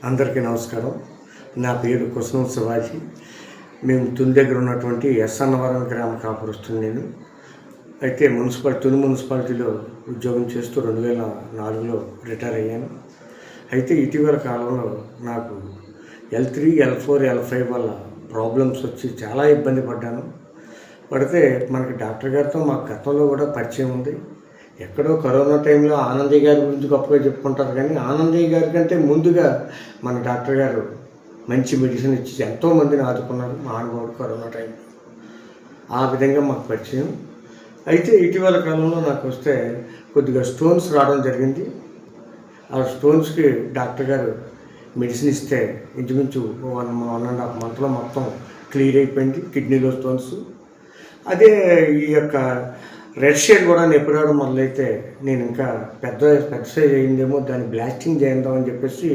అందరికీ నమస్కారం. నా పేరు కుసునం శివాజీ. మేము తుని దగ్గర ఉన్నటువంటి అన్నవరం గ్రామ కాపురస్తుని నేను. అయితే తుని మున్సిపాలిటీలో ఉద్యోగం చేస్తూ 2004లో రిటైర్ అయ్యాను. అయితే ఇటీవల కాలంలో నాకు L3, L4, L5 వల్ల ప్రాబ్లమ్స్ వచ్చి చాలా ఇబ్బంది పడితే మనకి డాక్టర్ గారితో మా గతంలో కూడా పరిచయం ఉంది. ఎక్కడో కరోనా టైంలో ఆనందయ్య గారి గురించి గొప్పగా చెప్పుకుంటారు, కానీ ఆనందయ్య గారి కంటే ముందుగా మన డాక్టర్ గారు మంచి మెడిసిన్ ఇచ్చి ఎంతోమందిని ఆదుకున్నారు మహానుభావుడు కరోనా టైంలో. ఆ విధంగా మాకు పరిచయం. అయితే ఇటీవల కాలంలో నాకు వస్తే కొద్దిగా స్టోన్స్ రావడం జరిగింది. ఆ స్టోన్స్కి డాక్టర్ గారు మెడిసిన్ ఇస్తే ఇంచుమించు 1.5 మంత్లో మొత్తం క్లియర్ అయిపోయింది కిడ్నీలో స్టోన్స్. అదే ఈ యొక్క రెడ్ షేడ్ కూడా నొప్పి రావడం మొదలైతే నేను ఇంకా పెద్ద సైజ్ అయిందేమో, దాన్ని బ్లాస్టింగ్ చేద్దామని చెప్పేసి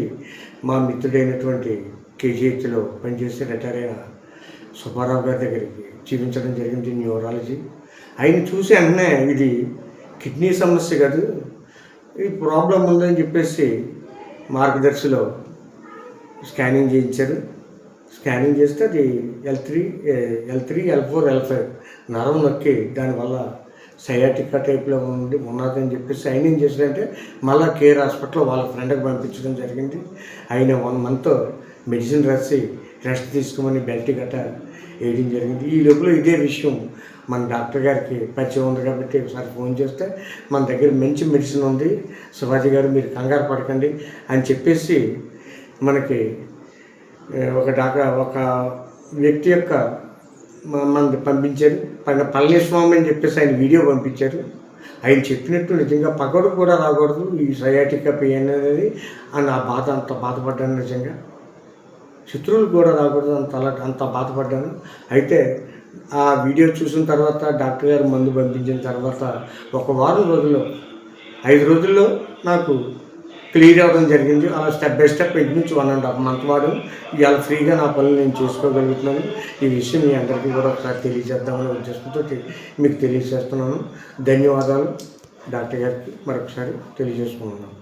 మా మిత్రుడైనటువంటి KGHలో పనిచేసి రిటైర్ అయిన సుబ్బారావు గారి దగ్గరికి చూపించడం జరిగింది, న్యూరాలజీ. ఆయన చూసి వెంటనే ఇది కిడ్నీ సమస్య కాదు, ఈ ప్రాబ్లం ఉందని చెప్పేసి మార్గదర్శిలో స్కానింగ్ చేయించారు. స్కానింగ్ చేస్తే అది L3, L4, L5 నరం నొక్కి దానివల్ల సయాటికా టైప్లో ఉన్నదని చెప్పేసి ఆయన ఏం చేశారంటే మళ్ళీ కేర్ హాస్పిటల్లో వాళ్ళ ఫ్రెండ్కి పంపించడం జరిగింది. ఆయన 1 మంత్ మెడిసిన్ రాసి రెస్ట్ తీసుకోమని బెల్ట్ గట్ట వేయడం జరిగింది. ఈ లోపల ఇదే విషయం మన డాక్టర్ గారికి పరిచయం ఉంది కాబట్టి ఒకసారి ఫోన్ చేస్తే మన దగ్గర మంచి మెడిసిన్ ఉంది శివాజీ గారు, మీరు కంగారు పడకండి అని చెప్పేసి మనకి ఒక వ్యక్తి యొక్క మనకి పంపించారు. పళనిస్వామి అని చెప్పేసి ఆయన వీడియో పంపించారు. ఆయన చెప్పినట్టు నిజంగా పగడు కూడా రాకూడదు ఈ సయాటికా పెయిన్ అనేది అని ఆ బాధ అంత బాధపడ్డాను. నిజంగా శత్రువులు కూడా రాకూడదు అంత బాధపడ్డాను. అయితే ఆ వీడియో చూసిన తర్వాత డాక్టర్ గారు మందు పంపించిన తర్వాత 1 వారం రోజుల్లో 5 రోజుల్లో నాకు క్లియర్ అవ్వడం జరిగింది. అలా స్టెప్ బై స్టెప్ ఇంచుమించు 1.5 మంత్ వాడు ఇవాళ ఫ్రీగా నా పనులు నేను చేసుకోగలుగుతున్నాను. ఈ విషయం మీ అందరికీ కూడా ఒకసారి తెలియజేద్దామనే ఉద్దేశంతో మీకు తెలియజేస్తున్నాను. ధన్యవాదాలు డాక్టర్ గారికి మరొకసారి తెలియజేసుకుంటున్నాను.